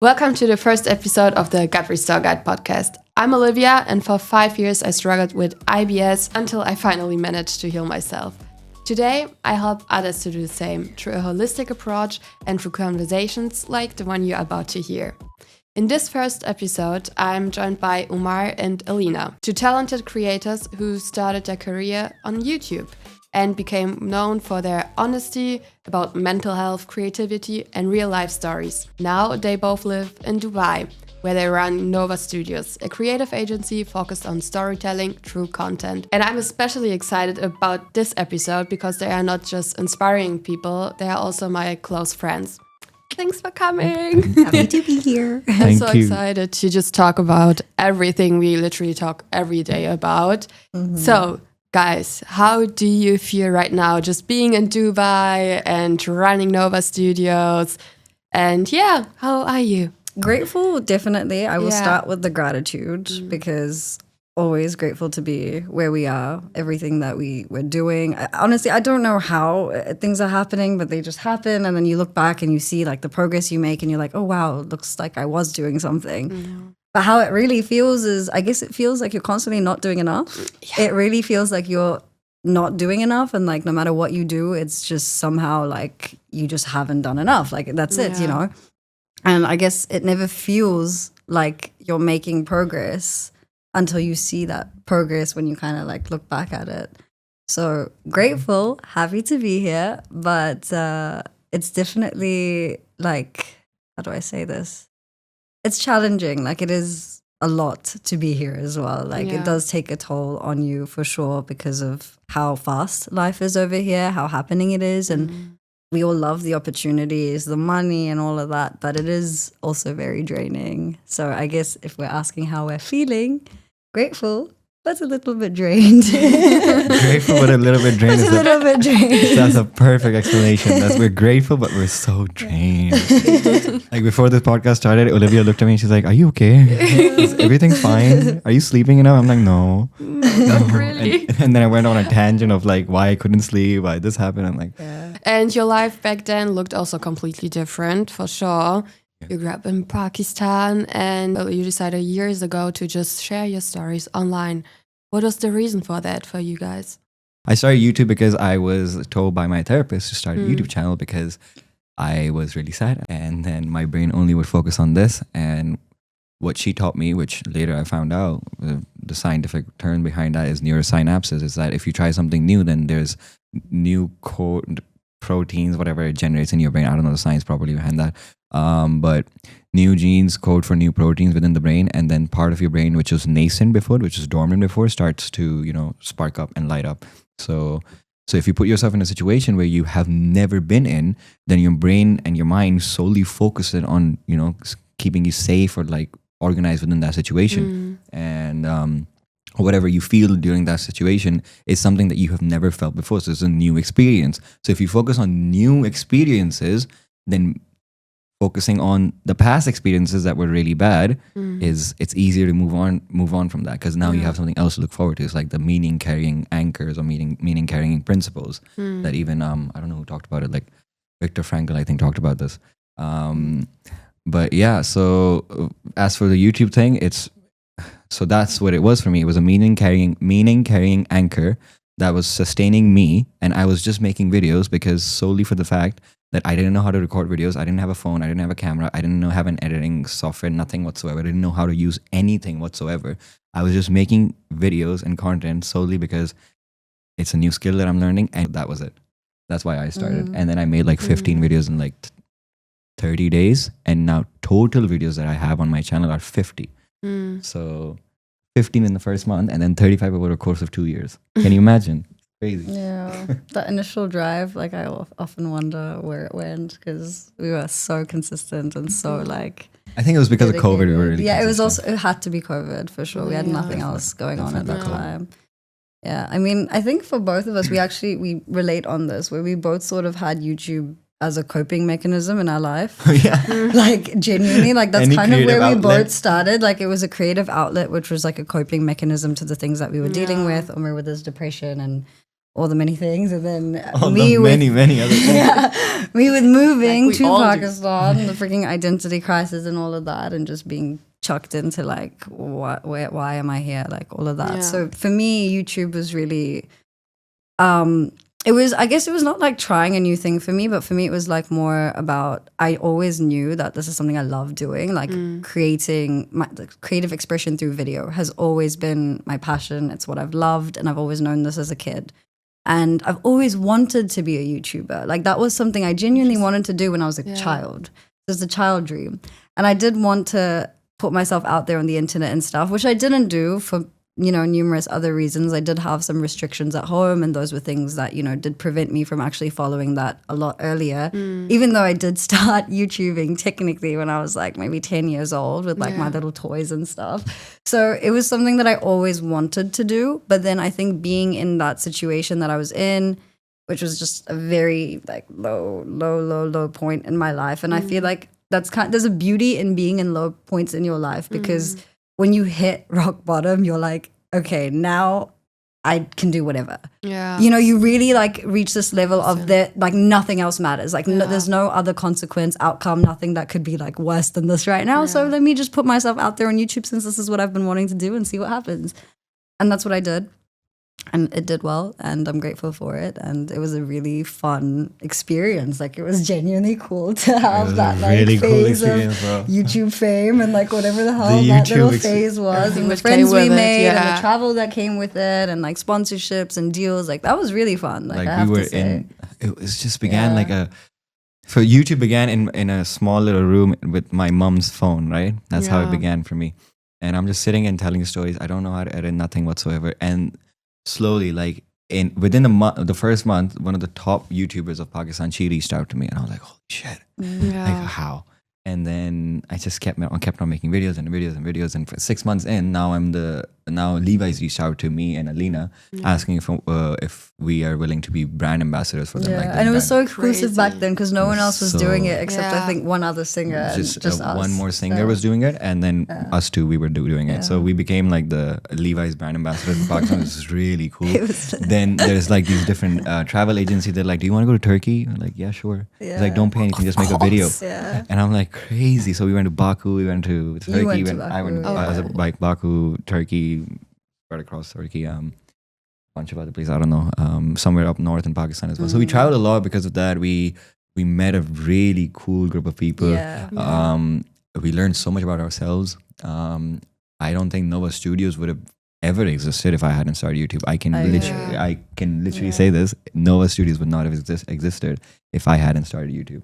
Welcome to the first episode of the Gut Restore Guide podcast. I'm Olivia, and for 5 years I struggled with IBS until I finally managed to heal myself. Today, I help others to do the same through a holistic approach and through conversations like the one you're about to hear. In this first episode, I'm joined by Umer and Alina, two talented creators who started their career on YouTube and became known for their honesty about mental health, creativity, and real-life stories. Now they both live in Dubai, where they run Nova Studios, a creative agency focused on storytelling through content. And I'm especially excited about this episode because they are not just inspiring people, they are also my close friends. Thanks for coming. Happy to be here. I'm so excited to just talk about everything we literally talk every day about. So, guys, how do you feel right now just being in Dubai and running Nova Studios? And yeah, how are you? Grateful, definitely. I will start with the gratitude because always grateful to be where we are, everything that we're doing. Honestly, I don't know how things are happening, but they just happen. And then you look back and you see like the progress you make and you're like, oh, wow, it looks like I was doing something. But how it really feels is, I guess it feels like you're constantly not doing enough. Yeah. It really feels like you're not doing enough. And like, no matter what you do, it's just somehow like you just haven't done enough. Like that's it, you know? And I guess it never feels like you're making progress until you see that progress when you kind of like look back at it. So grateful, happy to be here. But it's definitely like, how do I say this? It's challenging. Like it is a lot to be here as well. Like it does take a toll on you for sure because of how fast life is over here, how happening it is. And we all love the opportunities, the money and all of that, but it is also very draining. So I guess if we're asking how we're feeling, grateful, but a little bit drained. Grateful, but a little bit drained. Just a little bit drained. That's a perfect explanation. That's we're grateful, but we're so drained. Like before this podcast started, Olivia looked at me and she's like, "Are you okay? Is everything fine? Are you sleeping enough?" I'm like, "No, Not really. And then I went on a tangent of like why I couldn't sleep, why this happened. I'm like, And your life back then looked also completely different, for sure. You grew up in Pakistan and you decided years ago to just share your stories online. What was the reason for that for you guys? I started YouTube because I was told by my therapist to start a YouTube channel because I was really sad. And then my brain only would focus on this. And what she taught me, which later I found out, the scientific term behind that is neurosynapses, is that if you try something new, then there's new code proteins, whatever it generates in your brain. I don't know the science properly behind that. But new genes code for new proteins within the brain, and then part of your brain which was nascent before, which was dormant before, starts to, spark up and light up. So if you put yourself in a situation where you have never been in, then your brain and your mind solely focus it on, keeping you safe or like organized within that situation. And whatever you feel during that situation is something that you have never felt before. So it's a new experience. So if you focus on new experiences, then focusing on the past experiences that were really bad it's easier to move on from that, because now you have something else to look forward to. It's like the meaning carrying anchors or meaning carrying principles that even I don't know who talked about it, like Viktor Frankl I think talked about this. But yeah, so as for the YouTube thing, so that's what it was for me. It was a meaning carrying anchor that was sustaining me, and I was just making videos because solely for the fact that I didn't know how to record videos. I didn't have a phone. I didn't have a camera. I didn't have an editing software, nothing whatsoever. I didn't know how to use anything whatsoever. I was just making videos and content solely because it's a new skill that I'm learning, and that was it. That's why I started. And then I made like 15 videos in like 30 days, and now total videos that I have on my channel are 50. So 15 in the first month, and then 35 over the course of 2 years. Can you imagine? Crazy. Yeah, that initial drive, like I often wonder where it went because we were so consistent and so like. I think it was because dedicated. of COVID. We were really it was consistent. also, it had to be COVID for sure. We had nothing else going on at that time. Yeah, I mean, I think for both of us, we relate on this where we both sort of had YouTube as a coping mechanism in our life. Like genuinely, like that's kind of where we both started. Like it was a creative outlet, which was like a coping mechanism to the things that we were dealing with, or with this depression and all the many things, and then All me the with many other things. yeah, me with moving Like we to all do. Pakistan, the freaking identity crisis and all of that, and just being chucked into like, why am I here? Like all of that. Yeah. So for me, YouTube was really, I guess it was not like trying a new thing for me, but for me it was like more about, I always knew that this is something I love doing, like creating the creative expression through video has always been my passion. It's what I've loved, and I've always known this as a kid. And I've always wanted to be a YouTuber. Like that was something I genuinely wanted to do when I was a child. It was a child dream. And I did want to put myself out there on the internet and stuff, which I didn't do for, numerous other reasons. I did have some restrictions at home, and those were things that, did prevent me from actually following that a lot earlier. Even though I did start YouTubing technically when I was like maybe 10 years old with like my little toys and stuff. So it was something that I always wanted to do. But then I think being in that situation that I was in, which was just a very like low point in my life. And I feel like there's a beauty in being in low points in your life, because when you hit rock bottom, you're like, okay, now I can do whatever. Yeah. You really like reach this level of that, like nothing else matters. Like there's no other consequence, outcome, nothing that could be like worse than this right now. So let me just put myself out there on YouTube, since this is what I've been wanting to do, and see what happens. And that's what I did. And it did well, and I'm grateful for it. And it was a really fun experience. Like it was genuinely cool to have that like really cool phase of experience, bro. YouTube fame, and like whatever the hell The that YouTube little ex- phase was, Everything and the which came friends we with it, made, and yeah. the travel that came with it, and like sponsorships and deals. Like that was really fun. Like I have to say. It was just began like so YouTube began in a small little room with my mom's phone, right? That's how it Yeah. began for me. And I'm just sitting and telling stories. I don't know how to edit, nothing whatsoever. And slowly, like within the first month, one of the top YouTubers of Pakistan, she reached out to me, and I was like, holy shit, like how? And then I just kept on making videos and videos and videos. And for 6 months in, now Levi's reached out to me and Alina asking if we are willing to be brand ambassadors for them. Yeah, Like and it was so Crazy. exclusive back then, because no one else was doing it except I Yeah. think one other singer, and just just us. one more singer So, was doing it, and then us two, we were doing it. So we became like the Levi's brand ambassadors for Pakistan. This is really cool. Then there's like these different travel agencies. They're like, do you want to go to Turkey? I'm like, yeah, sure. It's like, don't pay anything, just make a video. Yeah. And I'm like, crazy. So we went to Baku, we went to Turkey, went to I went Baku, I was at like Baku, Turkey, right across Turkey, bunch of other places, I don't know, somewhere up north in Pakistan as well. So we traveled a lot because of that. We met a really cool group of people. Yeah. We learned so much about ourselves. I don't think Nova Studios would have ever existed if I hadn't started YouTube. I can literally say this: Nova Studios would not have existed if I hadn't started YouTube.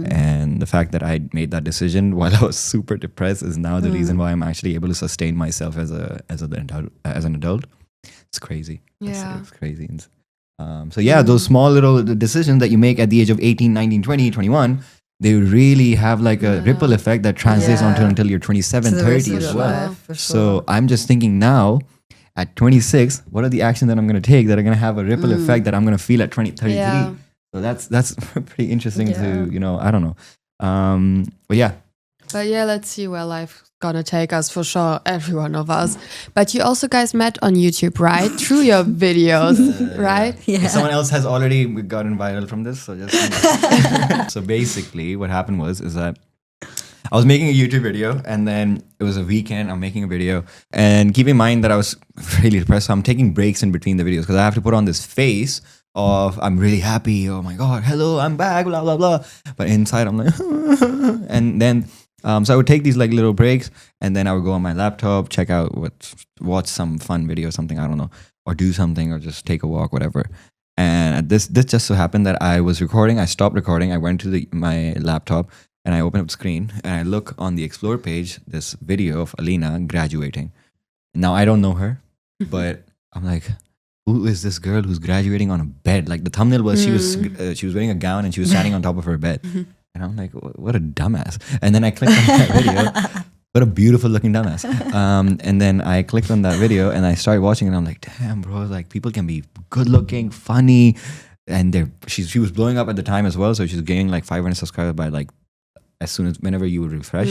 And the fact that I made that decision while I was super depressed is now the reason why I'm actually able to sustain myself as an adult. It's crazy. Yeah. It's crazy. So yeah, those small little decisions that you make at the age of 18, 19, 20, 21, they really have like a ripple effect that translates onto until you're 27, To the rest 30 of as your well. life, for So sure. I'm just thinking now, at 26, what are the actions that I'm going to take that are going to have a ripple effect that I'm going to feel at 33? Yeah. So that's pretty interesting to, I don't know. But yeah. But yeah, let's see where life's gonna take us, for sure, every one of us. But you also guys met on YouTube, right? Through your videos, right? Yeah. Someone else has already gotten viral from this. So just so basically what happened is that I was making a YouTube video, and then it was a weekend. I'm making a video, and keep in mind that I was really depressed. So I'm taking breaks in between the videos because I have to put on this face of I'm really happy. Oh my God, hello, I'm back, blah, blah, blah. But inside I'm like, and then, so I would take these like little breaks, and then I would go on my laptop, watch some fun video or something, I don't know, or do something, or just take a walk, whatever. And this just so happened that I was recording. I stopped recording. I went to my laptop, and I opened up the screen, and I look on the Explore page, this video of Alina graduating. Now, I don't know her, but I'm like, who is this girl who's graduating on a bed? Like the thumbnail was she was wearing a gown and she was standing on top of her bed. And I'm like, what a dumbass. And then I clicked on that video. What a beautiful looking dumbass. And then I clicked on that video and I started watching it, and I'm like, damn, bro, like people can be good looking, funny. And she was blowing up at the time as well. So she's gaining like 500 subscribers by like whenever you would refresh.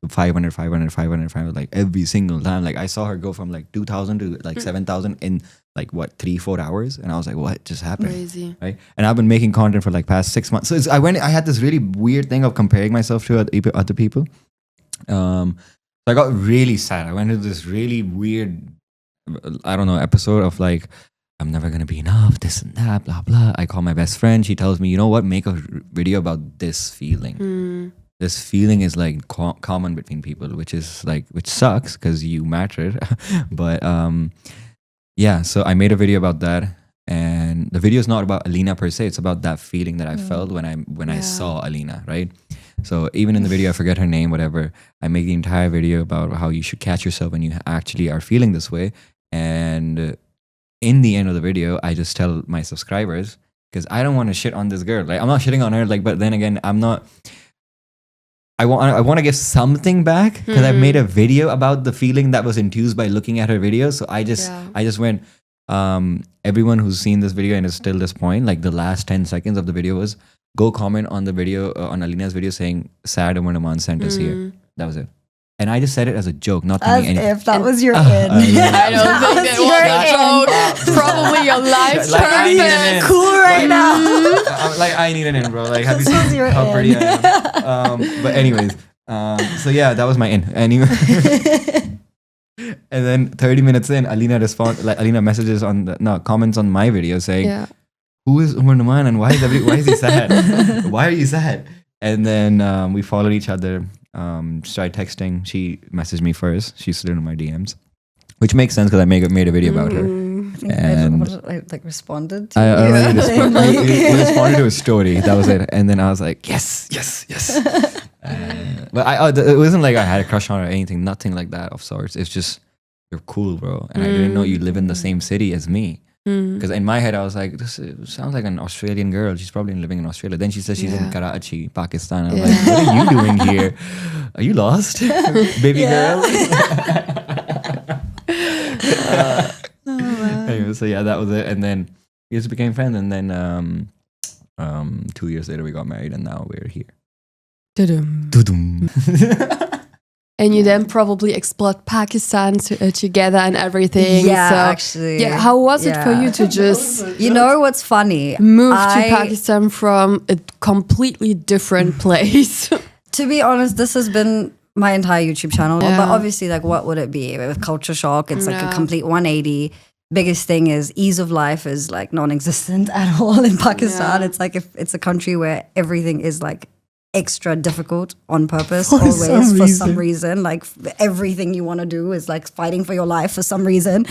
500, 500, 500, 500, like every single time. Like I saw her go from like 2,000 to like 7,000 in like what 3-4 hours, and I was like, what just happened? Crazy. Right? And I've been making content for like past 6 months. So I had this really weird thing of comparing myself to other people. So I got really sad. I went into this really weird, I don't know, episode of like, I'm never gonna be enough, this and that, blah blah. I call my best friend. She tells me, you know what? Make a video about this feeling. This feeling is like common between people, which sucks because you mattered. But yeah, so I made a video about that, and the video is not about Alina per se. It's about that feeling that I felt when I saw Alina, right? So even in the video, I forget her name, whatever. I make the entire video about how you should catch yourself when you actually are feeling this way. And in the end of the video, I just tell my subscribers, because I don't want to shit on this girl. Like I'm not shitting on her. Like, but then again, I'm not. I want to give something back because I've made a video about the feeling that was induced by looking at her video. So I just went. Everyone who's seen this video and is still this point, like the last 10 seconds of the video was go comment on the video on Alina's video saying sad Umer Naman sent us here. That was it. And I just said it as a joke, not thinking anything. If that was your in. I don't think that was a joke. Probably your life's Like, I need an in. Cool right now. Like I need an in, bro. Like have you This was seen your how in. pretty I am? But anyways, so yeah, that was my in. Anyway. And then 30 minutes in, Alina messages comments on my video saying, who is Umer Naman and why is he sad? Why are you sad? And then we followed each other, started texting. She messaged me first. She slid in my DMs, which makes sense because I made a video about her. And I responded I to we responded to a story. That was it. And then I was like, yes. But it wasn't like I had a crush on her or anything. Nothing like that of sorts. It's just, you're cool, bro. And I didn't know you live in the same city as me. Because in my head, I was like, this sounds like an Australian girl. She's probably living in Australia. Then she says she's in Karachi, Pakistan. I'm like, what are you doing here? Are you lost? Baby girl? Anyway, so yeah, that was it. And then we just became friends. And then 2 years later, we got married. And now we're here. Dudum. And you then probably explored Pakistan together and everything. Yeah, so, actually. Yeah, how was it for you to just You know what's funny? move to Pakistan from a completely different place? To be honest, this has been my entire YouTube channel. But obviously, like, what would it be? With culture shock, it's like a complete 180. Biggest thing is ease of life is like non-existent at all in Pakistan. It's like if it's a country where everything is like extra difficult on purpose for some reason. Like everything you want to do is like fighting for your life for some reason.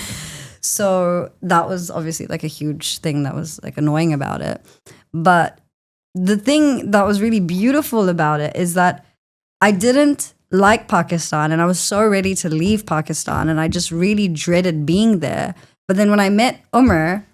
So that was obviously like a huge thing that was like annoying about it. But the thing that was really beautiful about it is that I didn't like Pakistan and I was so ready to leave Pakistan and I just really dreaded being there. But then when I met Umer,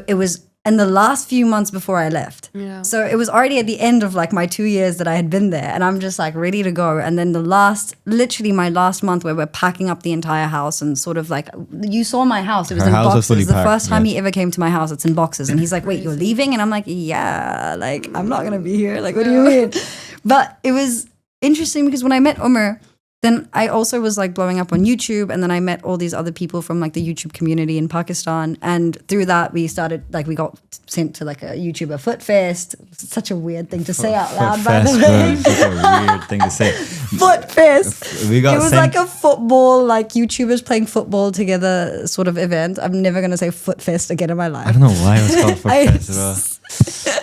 it was in the last few months before I left. Yeah. So it was already at the end of like my 2 years that I had been there and I'm just like ready to go. And then literally my last month where we're packing up the entire house and sort of like, you saw my house, it was Her in house was boxes. fully The packed, first time he ever came to my house, it's in boxes. And he's like, wait, you're leaving? And I'm like, yeah, like I'm not gonna be here. Like, what do you mean? But it was interesting because when I met Umer, then I also was like blowing up on YouTube and then I met all these other people from like the YouTube community in Pakistan. And through that we started, like we got sent to like a YouTuber foot fest. It's such a weird thing to say out loud, by the way. Such a weird thing to say. Foot fest. We got It was like a football, like YouTubers playing football together sort of event. I'm never going to say foot fest again in my life. I don't know why it was called Foot Fest as well.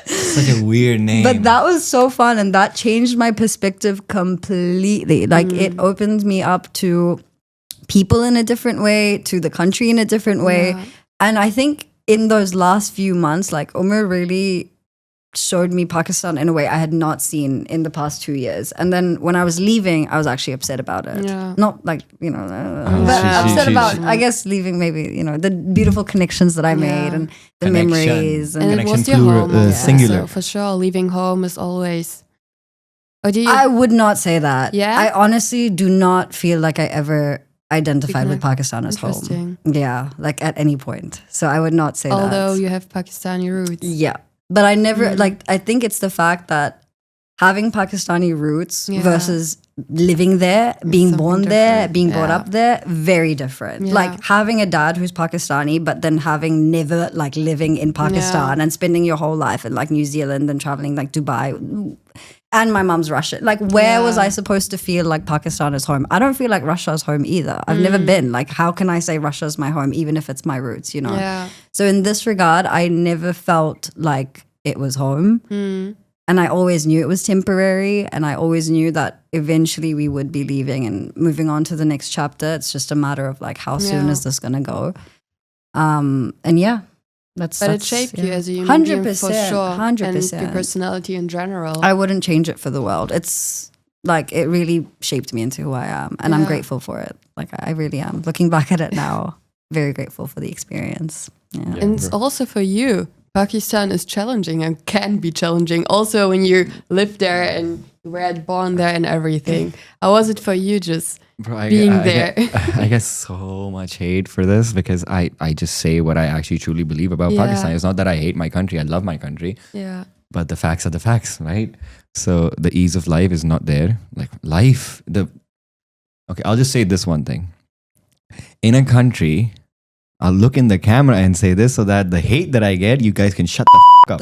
Such a weird name. But that was so fun and that changed my perspective completely. Like it opened me up to people in a different way, to the country in a different way. Yeah. And I think in those last few months, like Umer really showed me Pakistan in a way I had not seen in the past 2 years. And then when I was leaving, I was actually upset about it. Yeah. Not like, but upset about, I guess, leaving maybe, the beautiful connections that I made and the memories. And it Connection was your plural, home. singular. So for sure, leaving home is always... Or do you... I would not say that. Yeah? I honestly do not feel like I ever identified with Pakistan as home. Interesting. Yeah, like at any point. So I would not say that. Although you have Pakistani roots. Yeah. But I never, I think it's the fact that having Pakistani roots Yeah. versus living there, being something born there, different. being brought Yeah. up there, very different. Yeah. Like having a dad who's Pakistani, but then having never like living in Pakistan and spending your whole life in like New Zealand and traveling like Dubai. And my mom's Russian. Like, where was I supposed to feel like Pakistan is home? I don't feel like Russia's home either. I've never been. Like, how can I say Russia's my home, even if it's my roots, you know? Yeah. So in this regard, I never felt like it was home. And I always knew it was temporary. And I always knew that eventually we would be leaving and moving on to the next chapter. It's just a matter of like, how soon is this going to go? And yeah. But it shaped you as a human 100%, being for sure. 100%. And your personality in general. I wouldn't change it for the world. It's like, it really shaped me into who I am. And I'm grateful for it. Like, I really am. Looking back at it now, very grateful for the experience. Yeah. And it's also for you. Pakistan is challenging and can be challenging. Also, when you live there and you were born there and everything. How was it for you just being there? I get so much hate for this because I just say what I actually truly believe about Pakistan. It's not that I hate my country. I love my country. Yeah. But the facts are the facts, right? So the ease of life is not there. Like okay, I'll just say this one thing. In a country, I'll look in the camera and say this so that the hate that I get, you guys can shut the up.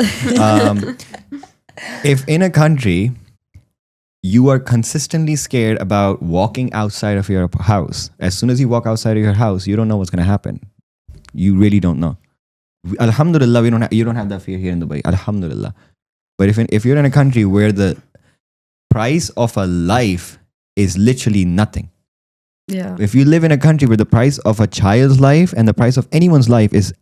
If in a country, you are consistently scared about walking outside of your house. As soon as you walk outside of your house, you don't know what's going to happen. You really don't know. Alhamdulillah, you don't have that fear here in Dubai. Alhamdulillah. But if you're in a country where the price of a life is literally nothing. Yeah. If you live in a country where the price of a child's life and the price of anyone's life is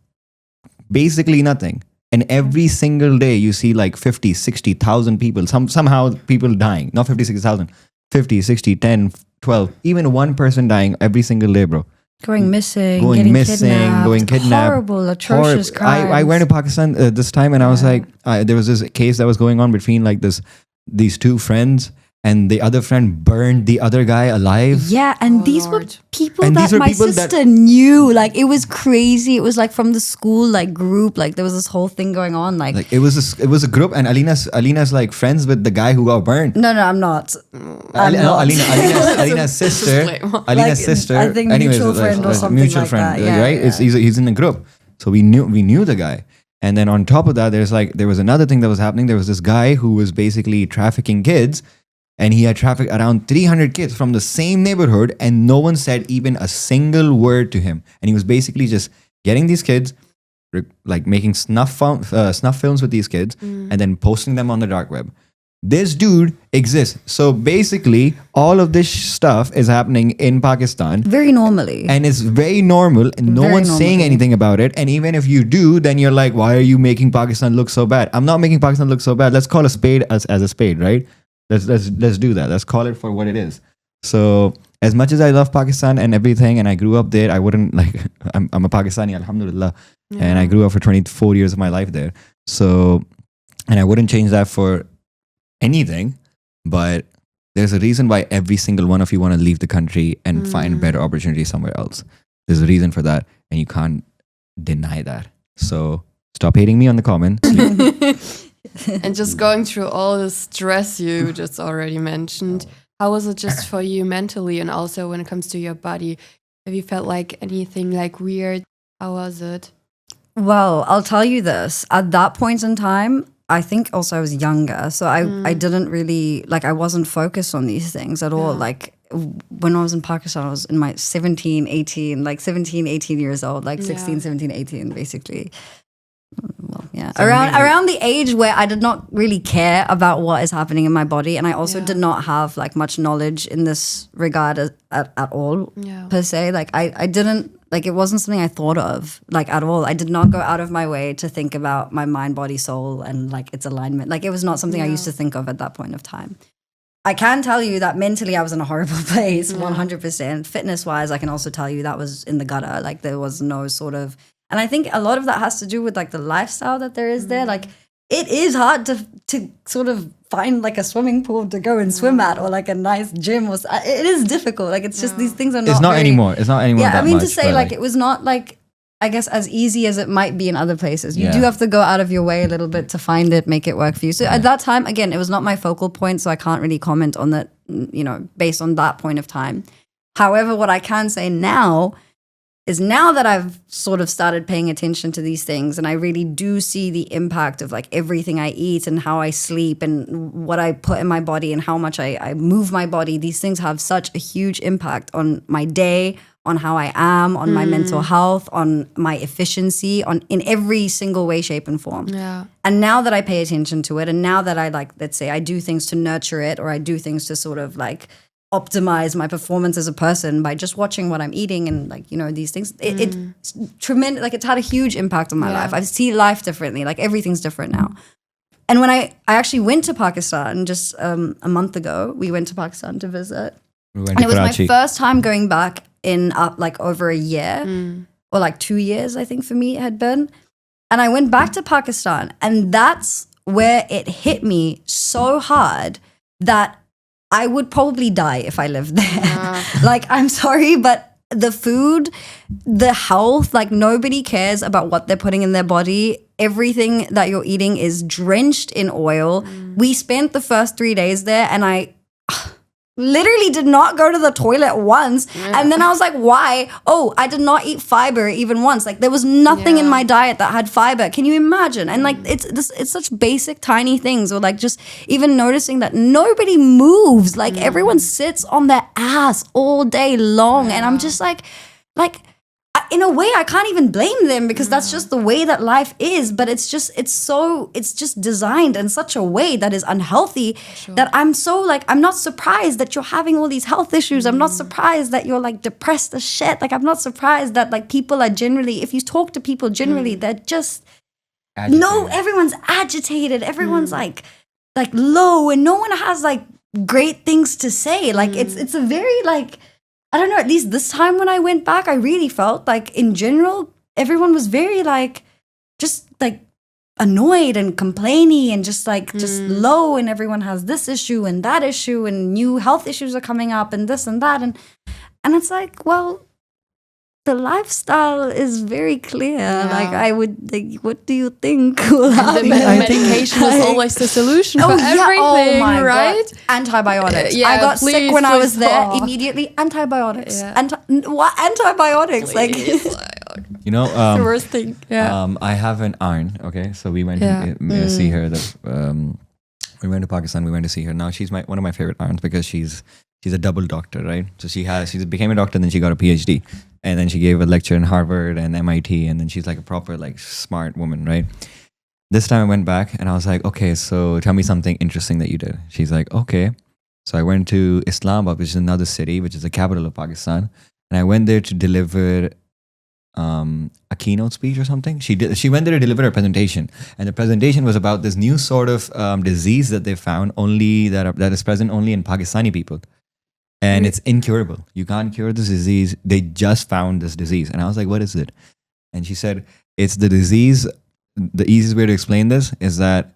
basically nothing. And every single day you see like 50, 60,000 people, somehow people dying. Not 50, 60,000. 50, 60, 10, 12. Even one person dying every single day, bro. Going missing, getting kidnapped. Horrible, atrocious crimes. I went to Pakistan this time and I was like, there was this case that was going on between like these two friends. And the other friend burned the other guy alive. Yeah, and these were people and that my sister knew. Like, it was crazy. It was like from the school like group. Like, there was this whole thing going on. Like it was a group, and Alina's like friends with the guy who got burned. No, I'm not. Alina's sister. Alina's sister. I think mutual friend or something mutual like friend, that. Yeah, right? yeah. He's in the group, so we knew the guy. And then on top of that, there was another thing that was happening. There was this guy who was basically trafficking kids. And he had trafficked around 300 kids from the same neighborhood, and no one said even a single word to him. And he was basically just getting these kids, like making snuff films with these kids, and then posting them on the dark web. This dude exists. So basically, all of this stuff is happening in Pakistan. Very normally. And it's very normal, and no one's saying anything about it. And even if you do, then you're like, why are you making Pakistan look so bad? I'm not making Pakistan look so bad. Let's call a spade as a spade, right? Let's do that. Let's call it for what it is. So as much as I love Pakistan and everything, and I grew up there, I wouldn't like. I'm a Pakistani, alhamdulillah, and I grew up for 24 years of my life there. So, and I wouldn't change that for anything. But there's a reason why every single one of you want to leave the country and find better opportunities somewhere else. There's a reason for that, and you can't deny that. So stop hating me on the comments. And just going through all the stress you just already mentioned, how was it just for you mentally, and also when it comes to your body? Have you felt like anything like weird? How was it? Well, I'll tell you this. At that point in time, I think also I was younger. So I didn't really, like, I wasn't focused on these things at all. Like, when I was in Pakistan, I was in my 17, 18 years old, like 16, 17, 18, basically. Well, yeah, around the age where I did not really care about what is happening in my body, and I also did not have like much knowledge in this regard at all, per se. Like I didn't, like, it wasn't something I thought of like at all. I did not go out of my way to think about my mind, body, soul, and like its alignment. Like, it was not something I used to think of at that point of time. I can tell you that mentally I was in a horrible place, 100%. Fitness wise, I can also tell you that was in the gutter. Like, there was no sort of. And I think a lot of that has to do with like the lifestyle that there is there. Like, it is hard to sort of find like a swimming pool to go and swim at, or like a nice gym. It is difficult. Like, it's just these things are not. It's not anymore. It's not anymore. Yeah, that I mean, much, to say like it was not like I guess, as easy as it might be in other places. You Yeah. do have to go out of your way a little bit to find it, make it work for you. So at that time, again, it was not my focal point, so I can't really comment on that, based on that point of time. However, what I can say now is, now that I've sort of started paying attention to these things, and I really do see the impact of like everything I eat and how I sleep and what I put in my body and how much I move my body, these things have such a huge impact on my day, on how I am, on my mental health, on my efficiency, in every single way, shape, and form. Yeah. And now that I pay attention to it, and now that I, like, let's say I do things to nurture it, or I do things to sort of like optimize my performance as a person by just watching what I'm eating and like, these things, it's tremendous. Like, it's had a huge impact on my life. I see life differently. Like, everything's different now. And when I actually went to Pakistan just a month ago, we went to Pakistan to visit. We went And to it was Karachi. my first time going back in like over a year, or like 2 years, I think for me it had been. And I went back to Pakistan, and that's where it hit me so hard that I would probably die if I lived there. Like, I'm sorry, but the food, the health, like, nobody cares about what they're putting in their body. Everything that you're eating is drenched in oil. We spent the first 3 days there, and I literally did not go to the toilet once. And then I was like, why? Oh, I did not eat fiber even once. Like, there was nothing in my diet that had fiber. Can you imagine? And like, it's such basic tiny things, or like just even noticing that nobody moves. Like, everyone sits on their ass all day long. And I'm just like in a way, I can't even blame them, because that's just the way that life is. But it's just designed in such a way that is unhealthy, that I'm so like, I'm not surprised that you're having all these health issues. I'm not surprised that you're like depressed as shit. Like, I'm not surprised that like people are generally, if you talk to people generally, they're just, no, everyone's agitated. Everyone's like low, and no one has like great things to say. Like, it's a very like, I don't know, at least this time when I went back, I really felt like in general, everyone was very like, just like annoyed and complainy and just like, just low, and everyone has this issue and that issue, and new health issues are coming up and this and that. And it's like, well, the lifestyle is very clear. Like, I would, like, what do you think will happen? Medication is always the solution for everything, right? God. Antibiotics. Yeah, I got sick when I was there. Oh. Immediately, antibiotics. Yeah. What antibiotics? Like, the worst thing. Yeah. I have an aunt. Okay, so we went to see her. We went to Pakistan. We went to see her. Now she's one of my favorite aunts, because she's a double doctor, right? So she became a doctor, and then she got a PhD, and then she gave a lecture in Harvard and MIT, and then she's like a proper like smart woman, right? This time I went back, and I was like, okay, so tell me something interesting that you did. She's like, okay. So I went to Islamabad, which is another city, which is the capital of Pakistan, and I went there to deliver a keynote speech or something. She went there to deliver a presentation, and the presentation was about this new sort of disease that they found that is present only in Pakistani people, and it's incurable. You can't cure this disease. They just found this disease, and I was like, "What is it?" And she said, "It's the disease." The easiest way to explain this is that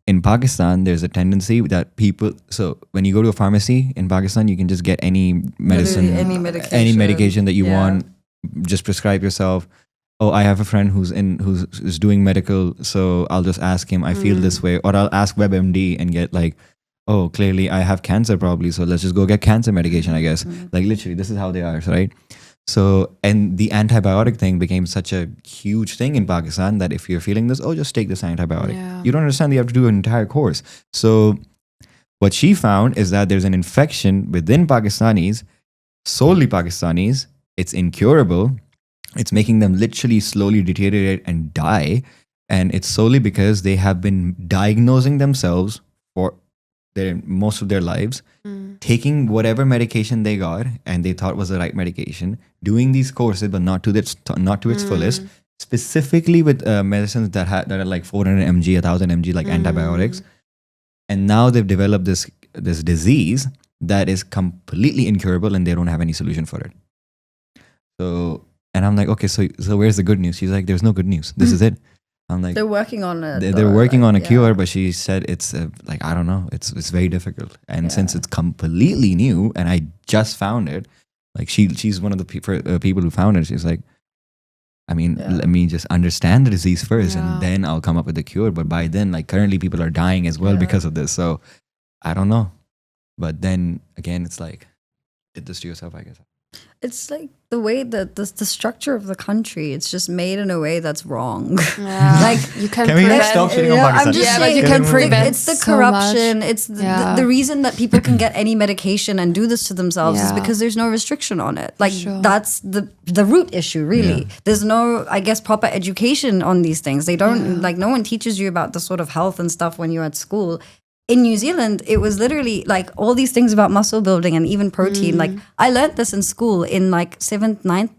in Pakistan, there's a tendency that people. So when you go to a pharmacy in Pakistan, you can just get any medicine, any medication that you want. Just prescribe yourself. Oh, I have a friend who's doing medical, so I'll just ask him, I feel this way, or I'll ask WebMD and get like, oh, clearly I have cancer probably, so let's just go get cancer medication, I guess. Like, literally, this is how they are, right? So, and the antibiotic thing became such a huge thing in Pakistan that if you're feeling this, oh, just take this antibiotic. Yeah. You don't understand that you have to do an entire course. So what she found is that there's an infection within Pakistanis, solely Pakistanis. It's incurable. It's making them literally slowly deteriorate and die. And it's solely because they have been diagnosing themselves for most of their lives, taking whatever medication they got and they thought was the right medication, doing these courses, but not to its fullest, specifically with medicines that are like 400 mg, 1000 mg, like antibiotics. And now they've developed this disease that is completely incurable, and they don't have any solution for it. So, and I'm like, okay, so where's the good news? She's like, there's no good news. This is it. I'm like, they're working on it. They're working on a cure, but she said it's like, I don't know, it's very difficult. And since it's completely new, and I just found it, like she's one of the people who found it. She's like, I mean, let me just understand the disease first and then I'll come up with a cure. But by then, like currently people are dying as well because of this. So I don't know. But then again, it's like, did this to yourself, I guess. It's like the way that the structure of the country, it's just made in a way that's wrong. Yeah. Like you can we prevent. stop shitting on Pakistan? I'm just Yeah, saying, but you can prevent it's the so corruption. much. It's the reason that people can get any medication and do this to themselves is because there's no restriction on it. Like that's the root issue, really. Yeah. There's no, I guess, proper education on these things. They don't like no one teaches you about the sort of health and stuff when you're at school. In New Zealand, it was literally like all these things about muscle building and even protein. Like I learned this in school in like 7th, 9th,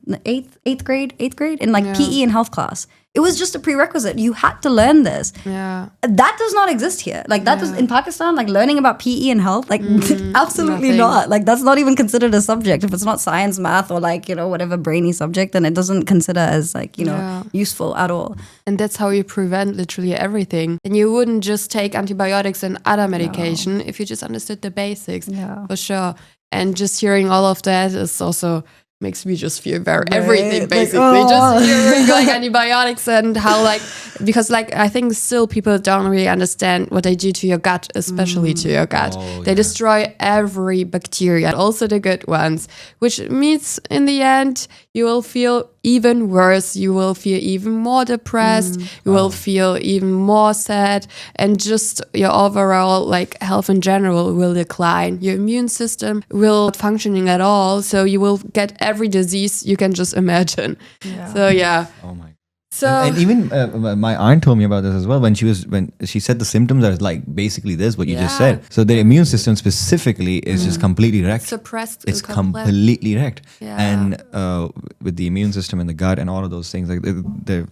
8th grade in like PE and health class. It was just a prerequisite. You had to learn this. Yeah. That does not exist here. Like that does in Pakistan, like learning about PE and health, like absolutely nothing. not. Like that's not even considered a subject. If it's not science, math, or like, whatever brainy subject, then it doesn't consider as like, useful at all. And that's how you prevent literally everything. And you wouldn't just take antibiotics and other medication if you just understood the basics. Yeah. For sure. And just hearing all of that is also makes me just feel everything basically. Just hearing like antibiotics and how because I think still people don't really understand what they do to your gut, especially to your gut. They destroy every bacteria, also the good ones, which means in the end you will feel even worse. You will feel even more depressed. You will feel even more sad, and just your overall health in general will decline. Your immune system will not functioning at all, so you will get every disease you can just imagine. So Oh my. So and even my aunt told me about this as well when she said the symptoms are like basically this what you just said. So the immune system specifically is just completely wrecked. suppressed. It's completely wrecked. Yeah. And with the immune system and the gut and all of those things, like they're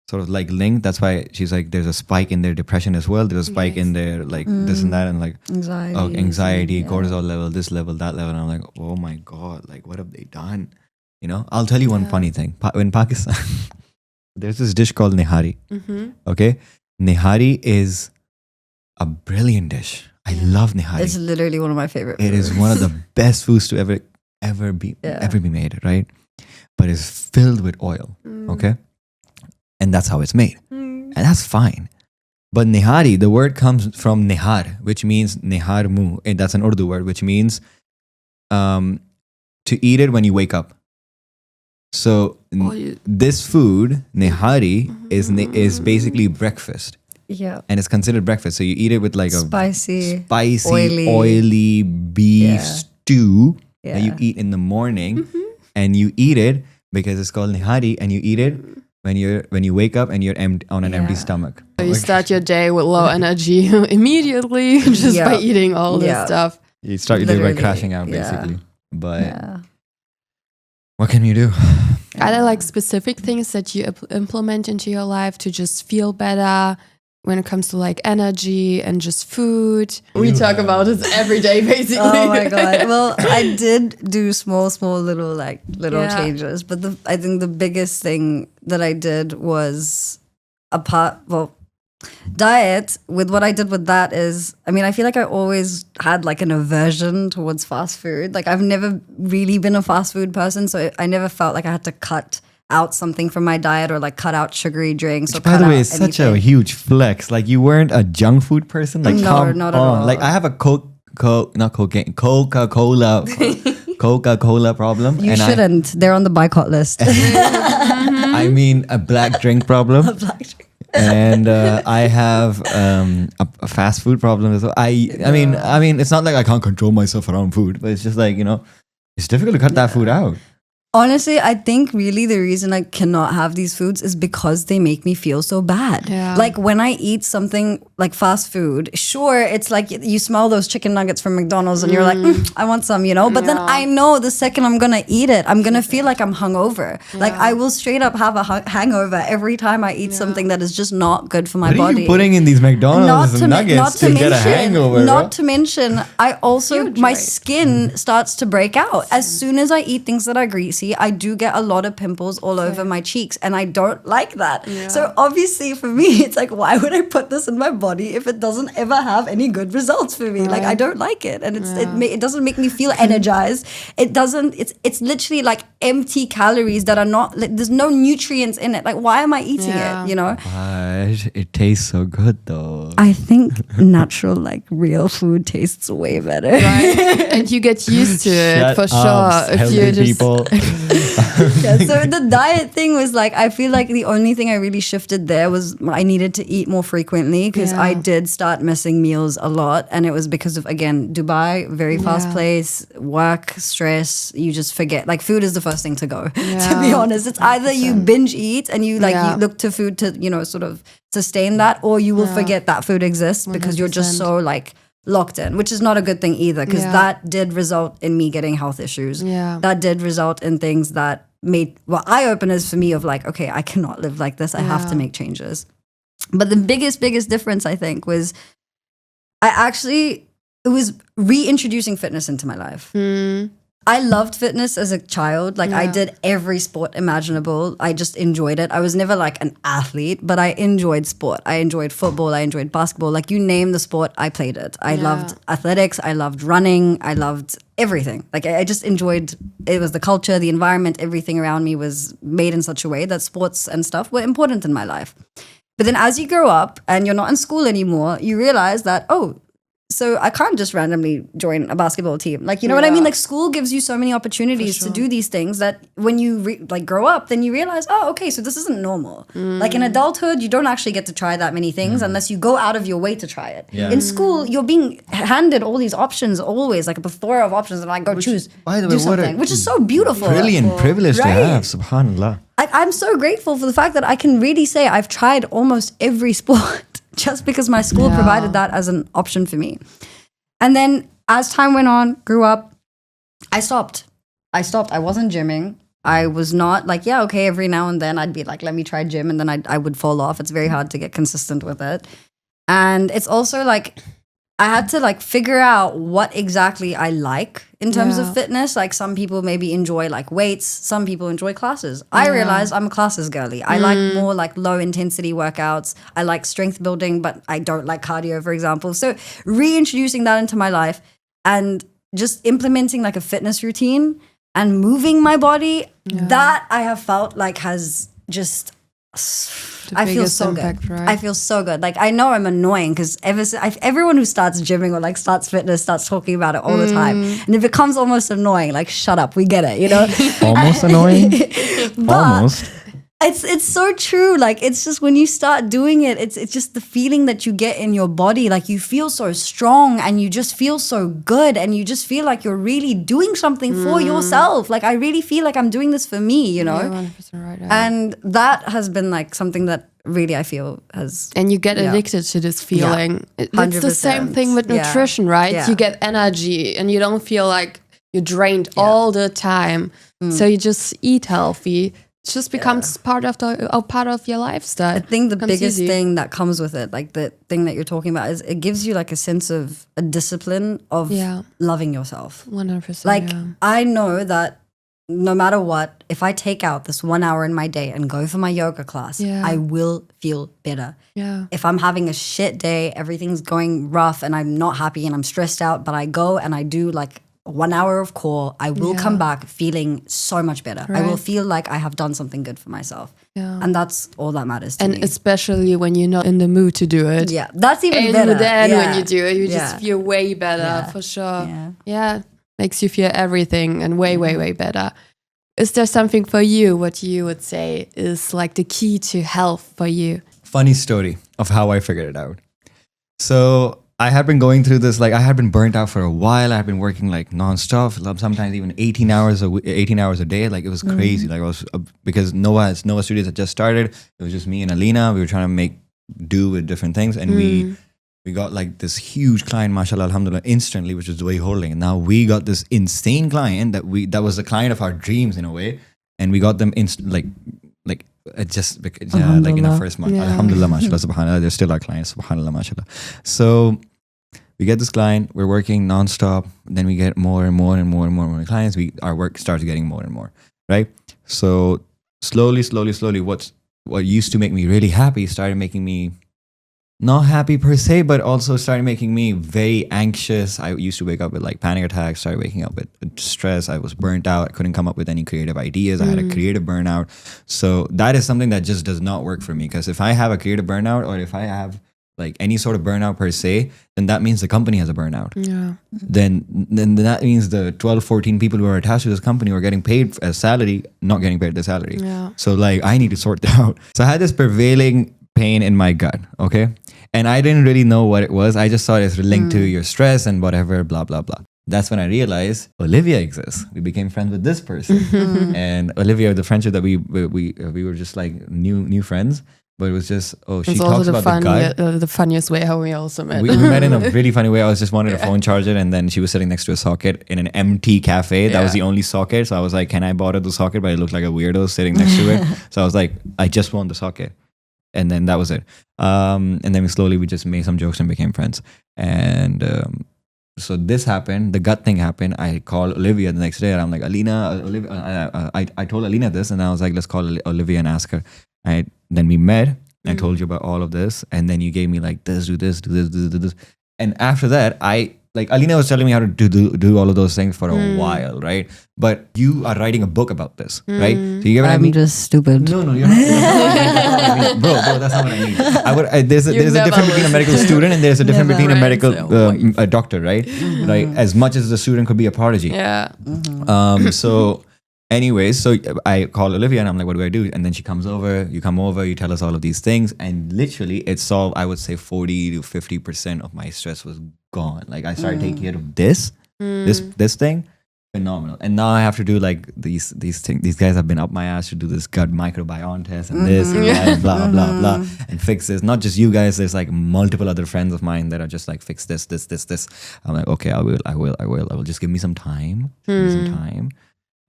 sort of like linked. That's why she's like, there's a spike in their depression as well. There's a spike in their like this and that, and like anxiety, cortisol level, this level, that level. And I'm like, oh my God, like what have they done? I'll tell you one funny thing. In Pakistan, there's this dish called nihari. Okay, nihari is a brilliant dish. I love nihari. It's literally one of my favorite It foods. is one of the best foods to ever be made, right? But it's filled with oil. Okay, and that's how it's made, and that's fine. But nihari, the word comes from nihar, which means nihar mu, and that's an Urdu word, which means to eat it when you wake up. So this food, nihari, is basically breakfast. Yeah. And it's considered breakfast. So you eat it with like a spicy, oily beef stew that you eat in the morning. And you eat it because it's called nihari, and you eat it when you wake up and you're on an empty stomach. So you start your day with low energy immediately just by eating all this stuff. You start your day by crashing out, basically. But what can you do? Are there specific things that you implement into your life to just feel better when it comes to energy and just food? We talk about this every day, basically. Oh my God. Well, I did do small little changes, but I think the biggest thing that I did was diet. With what I did with that is, I feel like I always had an aversion towards fast food. I've never really been a fast food person, so I never felt like I had to cut out something from my diet or cut out sugary drinks. Which, by the way, is such a huge flex. You weren't a junk food person. No, not at all. I have a Coca-Cola problem. You shouldn't. They're on the boycott list. I mean, a black drink problem. A black drink. And I have a fast food problem as well. I mean, it's not like I can't control myself around food, but it's just it's difficult to cut that food out. Honestly, I think really the reason I cannot have these foods is because they make me feel so bad. Yeah. When I eat something like fast food, sure, it's you smell those chicken nuggets from McDonald's and you're like, I want some, But then I know the second I'm going to eat it, I'm going to feel like I'm hungover. Yeah. I will straight up have a hangover every time I eat something that is just not good for my body. What are you putting in these McDonald's nuggets to get a hangover? Not to mention, my skin starts to break out. As soon as I eat things that are greasy see, I do get a lot of pimples all over my cheeks, and I don't like that. So obviously for me, it's like, why would I put this in my body if it doesn't ever have any good results for me? Like, I don't like it, and it doesn't make me feel energized. It doesn't. It's literally like empty calories that are not. Like, there's no nutrients in it. Like, why am I eating it? You know. But it tastes so good though. I think natural, like real food, tastes way better. Right. And you get used to it Shut for up, sure. If you healthy just people. Yeah, so the diet thing was like, I feel like the only thing I really shifted there was I needed to eat more frequently, because I did start missing meals a lot, and it was because of, again, Dubai, very fast place, work, stress. You just forget. Like, food is the first thing to go. To be honest, it's either you binge eat and you you look to food to sort of sustain that, or you will forget that food exists because you're just so like locked in, which is not a good thing either, because that did result in me getting health issues. That did result in things that made eye-openers for me of like, okay, I cannot live like this. I have to make changes. But the biggest difference, I think, was it was reintroducing fitness into my life. I loved fitness as a child. Like, I did every sport imaginable. I just enjoyed it. I was never like an athlete, but I enjoyed sport. I enjoyed football. I enjoyed basketball. Like, you name the sport, I played it. I loved athletics. I loved running. I loved everything. Like, I just enjoyed, it was the culture, the environment, everything around me was made in such a way that sports and stuff were important in my life. But then as you grow up and you're not in school anymore, you realize that, so I can't just randomly join a basketball team. Like, you know what I mean? Like, school gives you so many opportunities to do these things that when you grow up, then you realize, okay, so this isn't normal. Like, in adulthood, you don't actually get to try that many things unless you go out of your way to try it. In school, you're being handed all these options always, like a plethora of options, and like, go choose, by the do way, what something, which is so beautiful. Brilliant privilege to Right? have, subhanAllah. I'm so grateful for the fact that I can really say I've tried almost every sport just because my school provided that as an option for me. And then as time went on, grew up, I stopped. I wasn't gymming. I was not like, every now and then I'd be like, let me try gym. And then I would fall off. It's very hard to get consistent with it. And it's also like, I had to like figure out what exactly I like in terms of fitness. Like, some people maybe enjoy like weights. Some people enjoy classes. I realized I'm a classes girly. I like more like low intensity workouts. I like strength building, but I don't like cardio, for example. So reintroducing that into my life and just implementing like a fitness routine and moving my body, that I have felt like has just... I feel so impact, good. Right? I feel so good. Like, I know I'm annoying because everyone who starts gymming or like starts fitness starts talking about it all the time, and it becomes almost annoying. Like, shut up, we get it, you know. Almost annoying. Almost. It's so true. Like, it's just when you start doing it, it's just the feeling that you get in your body. Like, you feel so strong and you just feel so good, and you just feel like you're really doing something for yourself. Like, I really feel like I'm doing this for me, you know. 100% right. And that has been like something that really I feel has... And you get addicted to this feeling. It's the same thing with nutrition, right? You get energy and you don't feel like you're drained all the time. So you just eat healthy. It just becomes part of your lifestyle. I think the biggest thing that comes with it, like the thing that you're talking about, is it gives you like a sense of a discipline of loving yourself. 100%. Like, I know that no matter what, if I take out this 1 hour in my day and go for my yoga class, I will feel better. If I'm having a shit day, everything's going rough and I'm not happy and I'm stressed out, but I go and I do like 1 hour of core, I will come back feeling so much better. I will feel like I have done something good for myself. And that's all that matters to me. And especially when you're not in the mood to do it. Yeah, that's even better. And then when you do it, you just feel way better, for sure. Yeah, makes you feel everything and way better. Is there something for you, what you would say is like the key to health for you? Funny story of how I figured it out. So I had been going through this, like I had been burnt out for a while. I had been working like nonstop, sometimes even 18 hours a day. Like, it was crazy. Like, I was because Noah Studios had just started. It was just me and Alina. We were trying to make do with different things, and we got like this huge client, mashallah, alhamdulillah, instantly, which was Dubai Holding. And now we got this insane client that was the client of our dreams in a way, and we got them like in our first month. Alhamdulillah, mashallah, subhanallah. They're still our clients, subhanallah, mashallah. So we get this client, we're working nonstop, then we get more and more and more and more and more clients. Our work starts getting more and more, right? So slowly, what used to make me really happy started making me not happy per se, but also started making me very anxious. I used to wake up with like panic attacks, started waking up with stress. I was burnt out. I couldn't come up with any creative ideas. I had a creative burnout. So that is something that just does not work for me, because if I have a creative burnout, or if I have like any sort of burnout per se, then that means the company has a burnout. Yeah. Then that means the 12, 14 people who are attached to this company who are getting paid as salary, not getting paid the salary. Yeah. So like I need to sort that out. So I had this prevailing pain in my gut, okay? And I didn't really know what it was. I just thought it's linked to your stress and whatever, blah, blah, blah. That's when I realized Olivia exists. We became friends with this person. And Olivia, the friendship that we were just like new friends. But it was just, she It's talks also about the guy. the funniest way how we also met. We met in a really funny way. I was just wanted a phone charger, and then she was sitting next to a socket in an empty cafe. That was the only socket. So I was like, can I borrow the socket? But it looked like a weirdo sitting next to it. So I was like, I just want the socket. And then that was it. And then we just made some jokes and became friends. And so this happened. The gut thing happened. I called Olivia the next day, and I'm like, Olivia, I told Alina this, and I was like, let's call Olivia and ask her. Then we met. I told you about all of this, and then you gave me like this, do this, do this, do this. And after that, Alina was telling me how to do all of those things for a while, right? But you are writing a book about this, right? So you get what I mean? I'm just stupid. No, you're not. Bro, that's not what I mean. There's a difference between a medical student and there's a difference between a medical a doctor, right? Like as much as the student could be a prodigy. Yeah. So anyways, so I call Olivia and I'm like, what do I do? And then she comes over, you come over, you tell us all of these things. And literally it solved, I would say 40 to 50% of my stress was gone. Like I started taking care of this thing. Phenomenal. And now I have to do like these things. These guys have been up my ass to do this gut microbiome test and this and that and blah, blah, blah, and fix this. Not just you guys, there's like multiple other friends of mine that are just like, fix this. I'm like, okay, I will. Just give me some time.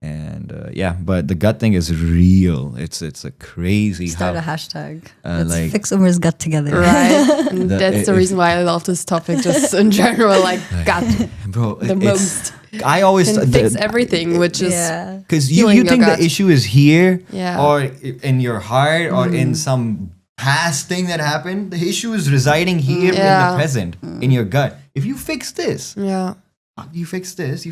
And but the gut thing is real. It's a crazy. Start a hashtag. Like Let's fix Umer's gut together. Right. And that's the reason why I love this topic, just in general, like gut. Bro, The most. I always Can fix everything, which is because you think the issue is here, or in your heart, or in some past thing that happened. The issue is residing here in the present, in your gut. If you fix this, you fix this,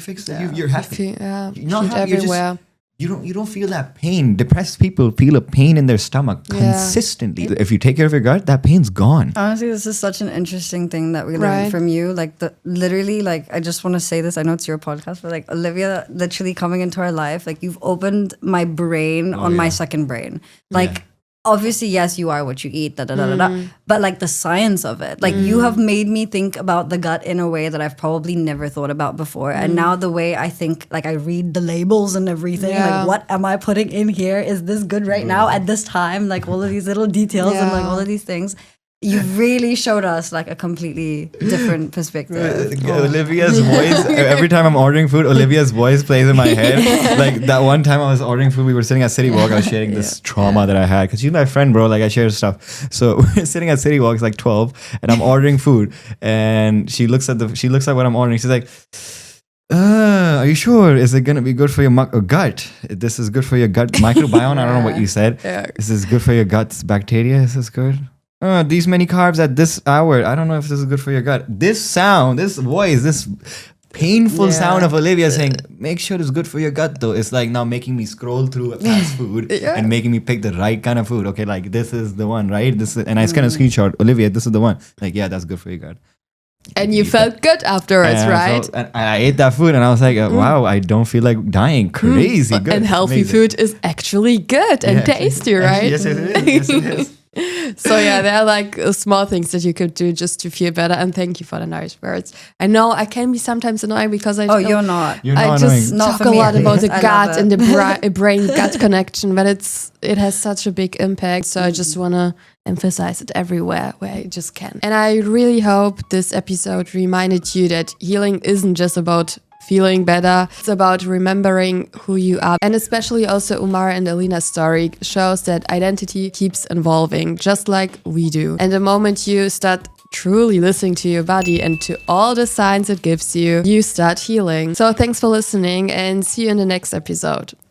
you're happy. You're not happy. Everywhere. You don't feel that pain. Depressed people feel a pain in their stomach consistently. If you take care of your gut, that pain's gone. Honestly, this is such an interesting thing that we learned from you. Like literally, like I just want to say this. I know it's your podcast, but like Olivia, literally coming into our life, like you've opened my brain on my second brain. Like obviously, yes, you are what you eat, but like the science of it, like you have made me think about the gut in a way that I've probably never thought about before. And now the way I think, like I read the labels and everything, like what am I putting in here? Is this good right now at this time? Like all of these little details and like all of these things. You've really showed us like a completely different perspective. Olivia's voice, every time I'm ordering food, Olivia's voice plays in my head. Like that one time I was ordering food, we were sitting at City Walk, I was sharing this trauma that I had. Because she's my friend, bro, like I share stuff. So we're sitting at City Walk, it's like 12, and I'm ordering food. And she looks at what I'm ordering. She's like, are you sure? Is it going to be good for your gut? This is good for your gut microbiome? I don't know what you said. This is good for your gut's bacteria? Is this good? These many carbs at this hour. I don't know if this is good for your gut. This sound, this voice, this painful sound of Olivia saying, make sure it's good for your gut though. It's like now making me scroll through fast food and making me pick the right kind of food. Okay, like this is the one, right? And I kind of screenshot, Olivia, this is the one. Like, yeah, that's good for your gut. And you felt good afterwards, right? And I ate that food and I was like, wow, I don't feel like dying. Crazy good. And healthy food is actually good and tasty, right? Yes, it is. Yes, it is. So yeah, there are like small things that you could do just to feel better. And thank you for the nice words. I know I can be sometimes annoying because I you're not. I just talk a lot about the gut and the brain gut connection, but it has such a big impact. So I just want to emphasize it everywhere where I just can. And I really hope this episode reminded you that healing isn't just about feeling better. It's about remembering who you are. And especially also Umer and Alina's story shows that identity keeps evolving, just like we do. And the moment you start truly listening to your body and to all the signs it gives you, you start healing. So thanks for listening and see you in the next episode.